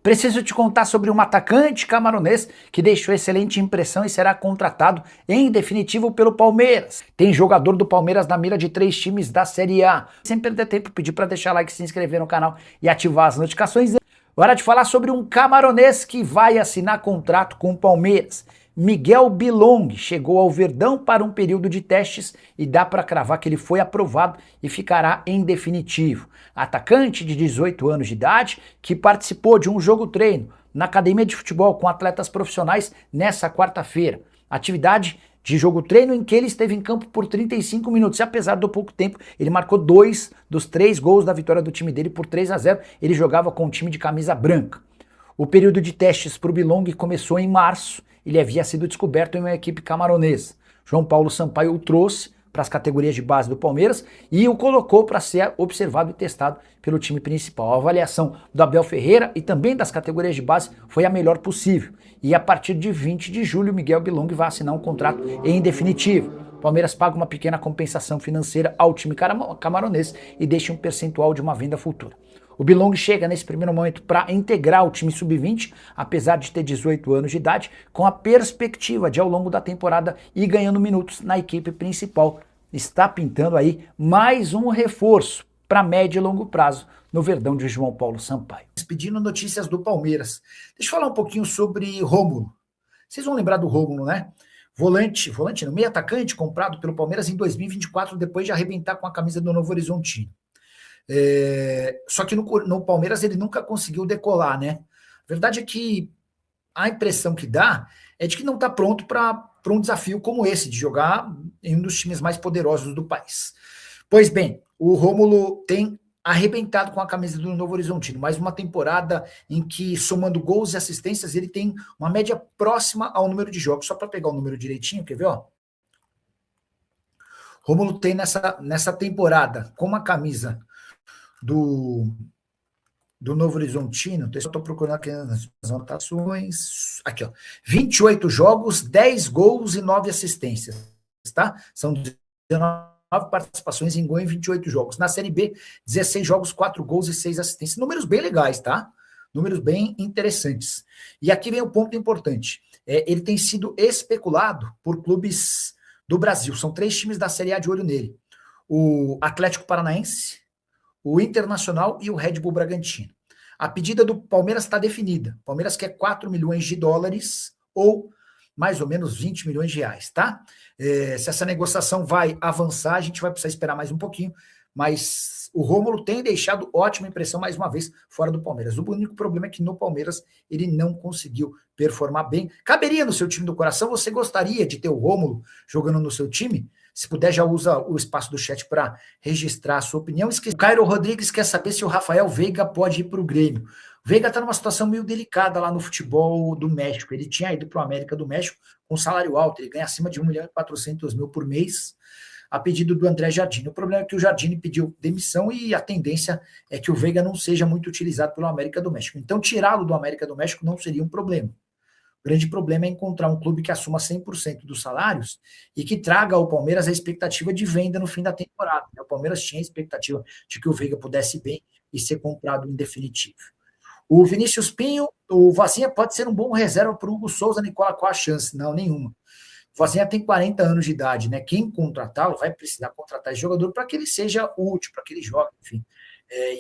Preciso te contar sobre um atacante camaronês que deixou excelente impressão e será contratado em definitivo pelo Palmeiras. Tem jogador do Palmeiras na mira de 3 times da Série A. Sem perder tempo, pedir para deixar like, se inscrever no canal e ativar as notificações. Hora de falar sobre um camaronês que vai assinar contrato com o Palmeiras. Miguel Bilong chegou ao Verdão para um período de testes e dá para cravar que ele foi aprovado e ficará em definitivo. Atacante de 18 anos de idade que participou de um jogo-treino na academia de futebol com atletas profissionais nessa quarta-feira. Atividade de jogo-treino em que ele esteve em campo por 35 minutos e apesar do pouco tempo, ele marcou 2 dos 3 gols da vitória do time dele por 3-0. Ele jogava com um time de camisa branca. O período de testes para o Bilong começou em março. Ele havia sido descoberto em uma equipe camaronesa. João Paulo Sampaio o trouxe para as categorias de base do Palmeiras e o colocou para ser observado e testado pelo time principal. A avaliação do Abel Ferreira e também das categorias de base foi a melhor possível. E a partir de 20 de julho, Miguel Bilong vai assinar um contrato em definitivo. O Palmeiras paga uma pequena compensação financeira ao time camaronês e deixa um percentual de uma venda futura. O Bilong chega nesse primeiro momento para integrar o time sub-20, apesar de ter 18 anos de idade, com a perspectiva de ao longo da temporada ir ganhando minutos na equipe principal. Está pintando aí mais um reforço para médio e longo prazo no Verdão de João Paulo Sampaio. Pedindo notícias do Palmeiras. Deixa eu falar um pouquinho sobre Rômulo. Vocês vão lembrar do Rômulo, né? Volante no meio atacante comprado pelo Palmeiras em 2024, depois de arrebentar com a camisa do Novo Horizontino. Só que no Palmeiras ele nunca conseguiu decolar, né? A verdade é que a impressão que dá é de que não está pronto para um desafio como esse, de jogar em um dos times mais poderosos do país. Pois bem, o Rômulo tem arrebentado com a camisa do Novo Horizontino, mais uma temporada em que, somando gols e assistências, ele tem uma média próxima ao número de jogos. Só para pegar o número direitinho, quer ver? Ó? Rômulo tem nessa temporada, com uma camisa do Novo Horizontino, estou procurando aqui nas anotações, aqui ó, 28 jogos, 10 gols e 9 assistências, tá? São 19 participações em gol em 28 jogos. Na Série B, 16 jogos, 4 gols e 6 assistências. Números bem legais, tá? Números bem interessantes. E aqui vem o ponto importante. Ele tem sido especulado por clubes do Brasil. São 3 times da Série A de olho nele. O Atlético Paranaense, o Internacional e o Red Bull Bragantino. A pedida do Palmeiras está definida. O Palmeiras quer 4 milhões de dólares ou mais ou menos 20 milhões de reais, tá? Se essa negociação vai avançar, a gente vai precisar esperar mais um pouquinho, mas o Rômulo tem deixado ótima impressão mais uma vez fora do Palmeiras. O único problema é que no Palmeiras ele não conseguiu performar bem. Caberia no seu time do coração? Você gostaria de ter o Rômulo jogando no seu time? Se puder, já usa o espaço do chat para registrar a sua opinião. O Cairo Rodrigues quer saber se o Rafael Veiga pode ir para o Grêmio. O Veiga está numa situação meio delicada lá no futebol do México. Ele tinha ido para o América do México com salário alto. Ele ganha acima de 1.400.000 por mês, a pedido do André Jardine. O problema é que o Jardine pediu demissão e a tendência é que o Veiga não seja muito utilizado pelo América do México. Então, tirá-lo do América do México não seria um problema. O grande problema é encontrar um clube que assuma 100% dos salários e que traga ao Palmeiras a expectativa de venda no fim da temporada. O Palmeiras tinha a expectativa de que o Veiga pudesse ir bem e ser comprado em definitivo. O Vinícius Pinho, o Vozinha pode ser um bom reserva para o Hugo Souza, Nicola, qual a chance? Não, nenhuma. O Vozinha tem 40 anos de idade, né? Quem contratá-lo vai precisar contratar esse jogador para que ele seja útil, para que ele jogue, enfim.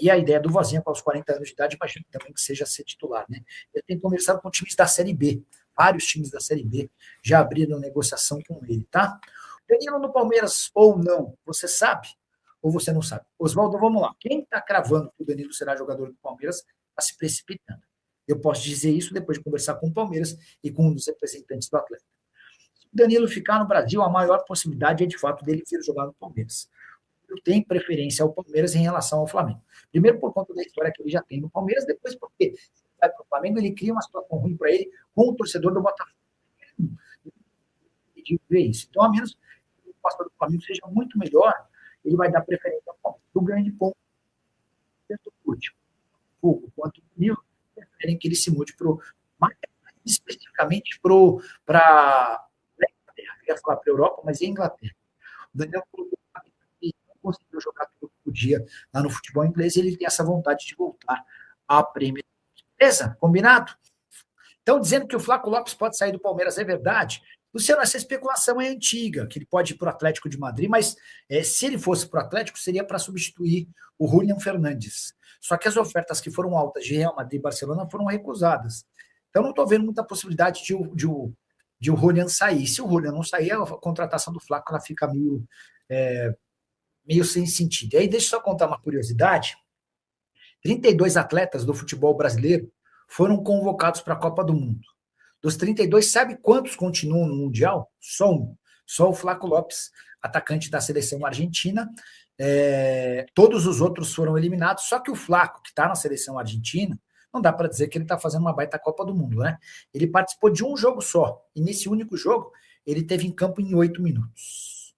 E a ideia do Vozinha com os 40 anos de idade, imagino também que seja ser titular, né? Eu tenho conversado com times da Série B, vários times da Série B já abriram negociação com ele, tá? Danilo no Palmeiras ou não, você sabe ou você não sabe? Oswaldo, vamos lá. Quem está cravando que o Danilo será jogador do Palmeiras está se precipitando. Eu posso dizer isso depois de conversar com o Palmeiras e com um dos representantes do Atlético. Se o Danilo ficar no Brasil, a maior possibilidade é de fato dele vir jogar no Palmeiras. Tem preferência ao Palmeiras em relação ao Flamengo. Primeiro, por conta da história que ele já tem no Palmeiras, depois, porque se ele vai para o Flamengo, ele cria uma situação ruim para ele com o torcedor do Botafogo. De ver isso. Então, a menos que o pastor do Flamengo seja muito melhor, ele vai dar preferência ao Palmeiras. O grande ponto tanto o Botafogo quanto o Danilo preferem que ele se mude mais especificamente para a Inglaterra. Eu ia falar para a Europa, mas é a Inglaterra. O Daniel colocou conseguiu jogar tudo que podia lá no futebol inglês e ele tem essa vontade de voltar à Premier League. Beleza? Combinado? Estão dizendo que o Flaco Lopes pode sair do Palmeiras, é verdade? Luciano, essa especulação é antiga, que ele pode ir para o Atlético de Madrid, mas se ele fosse para o Atlético, seria para substituir o Julián Fernandes. Só que as ofertas que foram altas de Real Madrid e Barcelona foram recusadas. Então, não estou vendo muita possibilidade de o Julián sair. Se o Julián não sair, a contratação do Flaco ela fica meio sem sentido. E aí, deixa eu só contar uma curiosidade. 32 atletas do futebol brasileiro foram convocados para a Copa do Mundo. Dos 32, sabe quantos continuam no Mundial? Só um. Só o Flaco Lopes, atacante da seleção argentina. Todos os outros foram eliminados, só que o Flaco, que está na seleção argentina, não dá para dizer que ele está fazendo uma baita Copa do Mundo, né? Ele participou de um jogo só, e nesse único jogo, ele teve em campo em 8 minutos.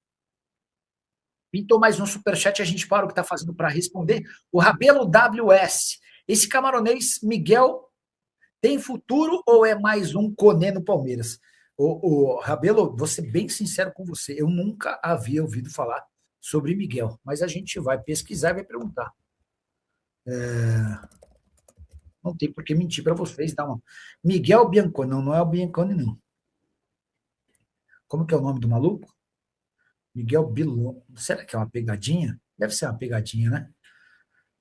Pintou mais um superchat, a gente para o que está fazendo para responder. O Rabelo WS. Esse camaronês Miguel tem futuro ou é mais um Conê no Palmeiras? O Rabelo, vou ser bem sincero com você, eu nunca havia ouvido falar sobre Miguel, mas a gente vai pesquisar e vai perguntar. Não tem por que mentir para vocês, tá? Miguel Bianconi, não é o Bianconi, não. Como que é o nome do maluco? Miguel Bilon. Será que é uma pegadinha? Deve ser uma pegadinha, né?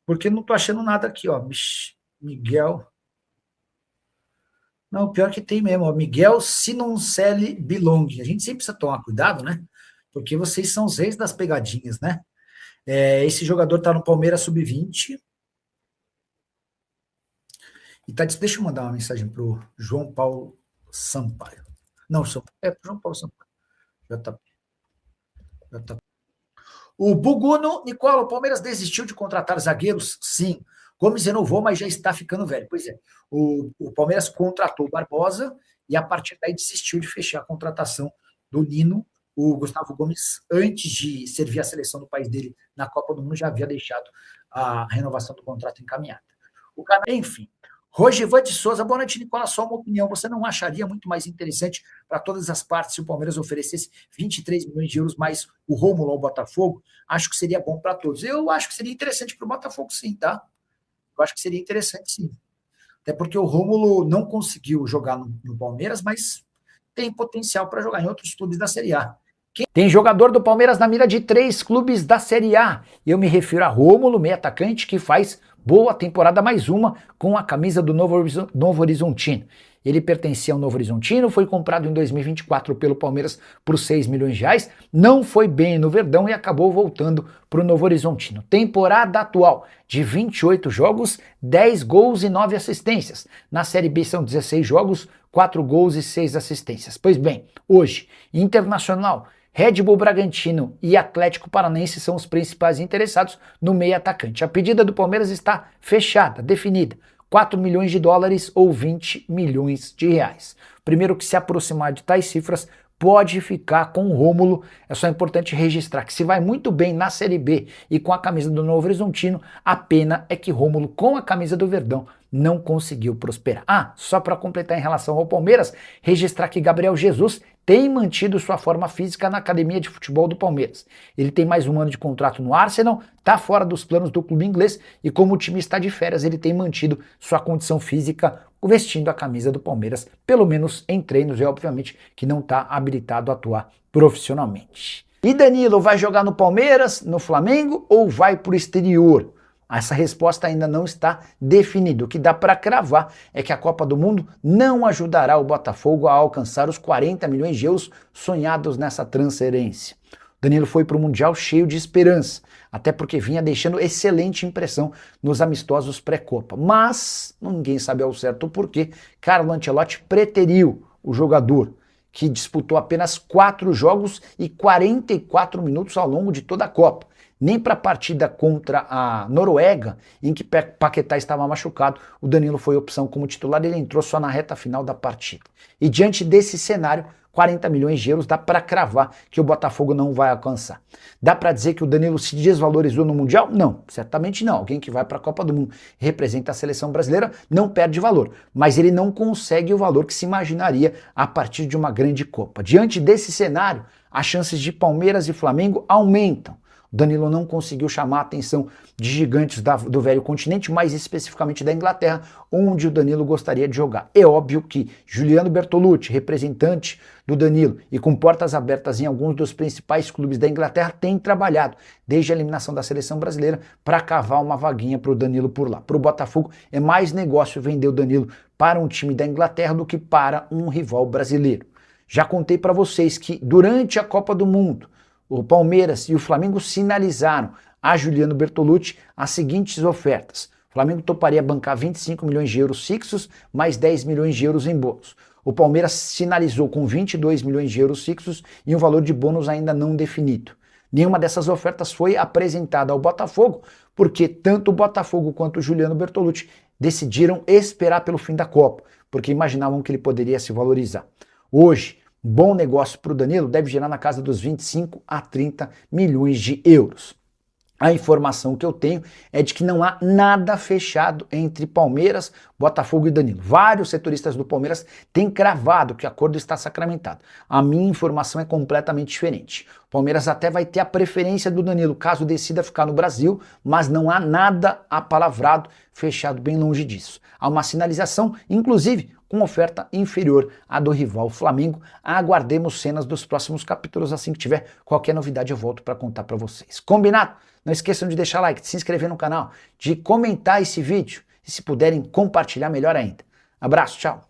Porque eu não tô achando nada aqui, ó. Miguel. Não, pior que tem mesmo, ó. Miguel Sinoncelli Bilong. A gente sempre precisa tomar cuidado, né? Porque vocês são os reis das pegadinhas, né? Esse jogador tá no Palmeiras Sub-20. E deixa eu mandar uma mensagem pro João Paulo Sampaio. Não, João Paulo Sampaio. JP. O Buguno, Nicola, o Palmeiras desistiu de contratar zagueiros? Sim. Gomes renovou, mas já está ficando velho. Pois é, o Palmeiras contratou o Barbosa e a partir daí desistiu de fechar a contratação do Nino. O Gustavo Gomes, antes de servir a seleção do país dele na Copa do Mundo, já havia deixado a renovação do contrato encaminhada. Enfim, Rogivan de Souza, boa noite, Nicola, só uma opinião, você não acharia muito mais interessante para todas as partes se o Palmeiras oferecesse 23 milhões de euros mais o Rômulo ao Botafogo? Acho que seria bom para todos. Eu acho que seria interessante para o Botafogo, sim, tá? Eu acho que seria interessante, sim. Até porque o Rômulo não conseguiu jogar no Palmeiras, mas tem potencial para jogar em outros clubes da Série A. Tem jogador do Palmeiras na mira de 3 clubes da Série A. Eu me refiro a Rômulo, meio atacante, que faz boa temporada, mais uma, com a camisa do Novo Horizontino. Ele pertencia ao Novo Horizontino, foi comprado em 2024 pelo Palmeiras por 6 milhões de reais, não foi bem no Verdão e acabou voltando para o Novo Horizontino. Temporada atual de 28 jogos, 10 gols e 9 assistências. Na Série B são 16 jogos, 4 gols e 6 assistências. Pois bem, hoje, Internacional, Red Bull Bragantino e Atlético Paranaense são os principais interessados no meio atacante. A pedida do Palmeiras está fechada, definida. 4 milhões de dólares ou 20 milhões de reais. Primeiro que se aproximar de tais cifras pode ficar com o Rômulo. É só importante registrar que se vai muito bem na Série B e com a camisa do Novo Horizontino, a pena é que Rômulo com a camisa do Verdão não conseguiu prosperar. Só para completar em relação ao Palmeiras, registrar que Gabriel Jesus tem mantido sua forma física na academia de futebol do Palmeiras. Ele tem mais um ano de contrato no Arsenal, está fora dos planos do clube inglês e como o time está de férias, ele tem mantido sua condição física vestindo a camisa do Palmeiras, pelo menos em treinos, e obviamente que não está habilitado a atuar profissionalmente. E Danilo vai jogar no Palmeiras, no Flamengo ou vai para o exterior? Essa resposta ainda não está definida. O que dá para cravar é que a Copa do Mundo não ajudará o Botafogo a alcançar os 40 milhões de euros sonhados nessa transferência. Danilo foi para o Mundial cheio de esperança, até porque vinha deixando excelente impressão nos amistosos pré-Copa. Mas ninguém sabe ao certo o porquê Carlo Ancelotti preteriu o jogador, que disputou apenas 4 jogos e 44 minutos ao longo de toda a Copa. Nem para a partida contra a Noruega, em que Paquetá estava machucado, o Danilo foi opção como titular, ele entrou só na reta final da partida. E diante desse cenário, 40 milhões de euros dá para cravar que o Botafogo não vai alcançar. Dá para dizer que o Danilo se desvalorizou no Mundial? Não, certamente não. Alguém que vai para a Copa do Mundo e representa a seleção brasileira não perde valor, mas ele não consegue o valor que se imaginaria a partir de uma grande Copa. Diante desse cenário, as chances de Palmeiras e Flamengo aumentam. O Danilo não conseguiu chamar a atenção de gigantes do velho continente, mais especificamente da Inglaterra, onde o Danilo gostaria de jogar. É óbvio que Juliano Bertolucci, representante do Danilo e com portas abertas em alguns dos principais clubes da Inglaterra, tem trabalhado desde a eliminação da seleção brasileira para cavar uma vaguinha para o Danilo por lá. Para o Botafogo é mais negócio vender o Danilo para um time da Inglaterra do que para um rival brasileiro. Já contei para vocês que durante a Copa do Mundo, o Palmeiras e o Flamengo sinalizaram a Juliano Bertolucci as seguintes ofertas. O Flamengo toparia bancar 25 milhões de euros fixos, mais 10 milhões de euros em bônus. O Palmeiras sinalizou com 22 milhões de euros fixos e um valor de bônus ainda não definido. Nenhuma dessas ofertas foi apresentada ao Botafogo, porque tanto o Botafogo quanto o Juliano Bertolucci decidiram esperar pelo fim da Copa, porque imaginavam que ele poderia se valorizar. Hoje, bom negócio para o Danilo deve gerar na casa dos 25 a 30 milhões de euros. A informação que eu tenho é de que não há nada fechado entre Palmeiras, Botafogo e Danilo. Vários setoristas do Palmeiras têm cravado que o acordo está sacramentado. A minha informação é completamente diferente. O Palmeiras até vai ter a preferência do Danilo caso decida ficar no Brasil, mas não há nada apalavrado, fechado, bem longe disso. Há uma sinalização, inclusive, com oferta inferior à do rival Flamengo. Aguardemos cenas dos próximos capítulos. Assim que tiver qualquer novidade eu volto para contar para vocês. Combinado? Não esqueçam de deixar like, de se inscrever no canal, de comentar esse vídeo e se puderem compartilhar melhor ainda. Abraço, tchau.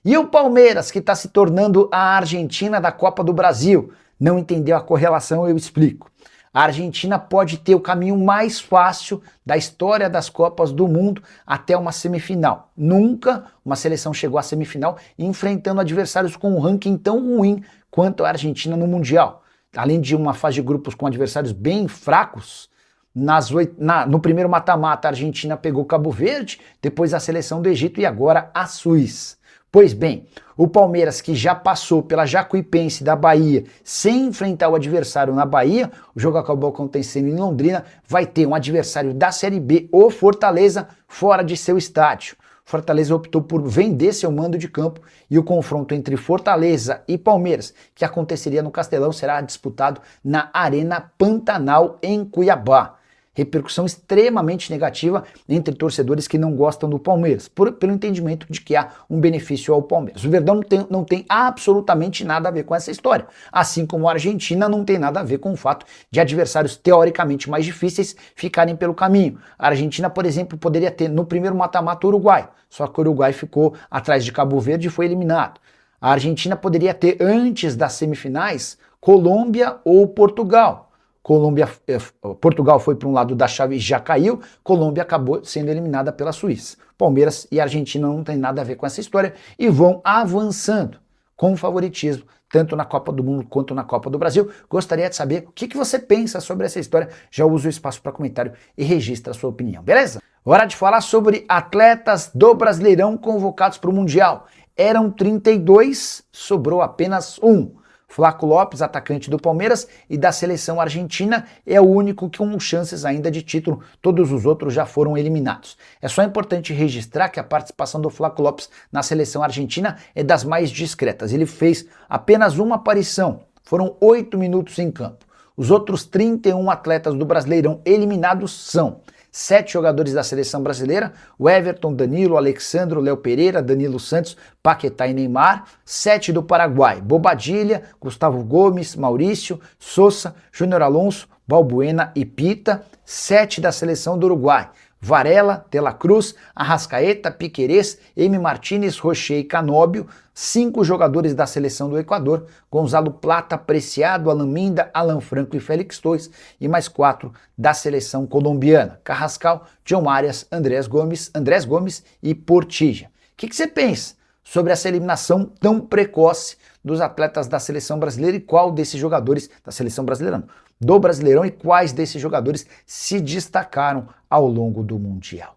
E o Palmeiras, que está se tornando a Argentina da Copa do Brasil? Não entendeu a correlação? Eu explico. A Argentina pode ter o caminho mais fácil da história das Copas do Mundo até uma semifinal. Nunca uma seleção chegou à semifinal enfrentando adversários com um ranking tão ruim quanto a Argentina no Mundial. Além de uma fase de grupos com adversários bem fracos, no primeiro mata-mata a Argentina pegou Cabo Verde, depois a seleção do Egito e agora a Suíça. Pois bem, o Palmeiras, que já passou pela Jacuipense da Bahia sem enfrentar o adversário na Bahia, o jogo acabou acontecendo em Londrina, vai ter um adversário da Série B, o Fortaleza, fora de seu estádio. Fortaleza optou por vender seu mando de campo e o confronto entre Fortaleza e Palmeiras, que aconteceria no Castelão, será disputado na Arena Pantanal, em Cuiabá. Repercussão extremamente negativa entre torcedores que não gostam do Palmeiras, pelo entendimento de que há um benefício ao Palmeiras. O Verdão não tem absolutamente nada a ver com essa história, assim como a Argentina não tem nada a ver com o fato de adversários teoricamente mais difíceis ficarem pelo caminho. A Argentina, por exemplo, poderia ter no primeiro mata-mata o Uruguai, só que o Uruguai ficou atrás de Cabo Verde e foi eliminado. A Argentina poderia ter, antes das semifinais, Colômbia ou Portugal. Portugal foi para um lado da chave e já caiu, Colômbia acabou sendo eliminada pela Suíça. Palmeiras e Argentina não tem nada a ver com essa história e vão avançando com favoritismo, tanto na Copa do Mundo quanto na Copa do Brasil. Gostaria de saber o que você pensa sobre essa história. Já usa o espaço para comentário e registra a sua opinião, beleza? Hora de falar sobre atletas do Brasileirão convocados para o Mundial. Eram 32, sobrou apenas um. Flaco Lopes, atacante do Palmeiras e da seleção argentina, é o único com chances ainda de título, todos os outros já foram eliminados. É só importante registrar que a participação do Flaco Lopes na seleção argentina é das mais discretas. Ele fez apenas uma aparição, foram 8 minutos em campo. Os outros 31 atletas do Brasileirão eliminados são 7 jogadores da seleção brasileira, o Everton, Danilo, Alexandro, Léo Pereira, Danilo Santos, Paquetá e Neymar. 7 do Paraguai, Bobadilla, Gustavo Gomes, Maurício, Sousa, Júnior Alonso, Balbuena e Pita. 7 da seleção do Uruguai, Varela, De La Cruz, Arrascaeta, Piquerez, M. Martínez, Rocher e Canóbio. 5 jogadores da seleção do Equador, Gonzalo Plata, Preciado, Alan Minda, Alan Franco e Félix Torres, e mais 4 da seleção colombiana, Carrascal, John Arias, Andrés Gomes e Portilla. O que você pensa sobre essa eliminação tão precoce dos atletas da seleção brasileira e qual desses jogadores da seleção brasileira não, do Brasileirão e quais desses jogadores se destacaram ao longo do Mundial?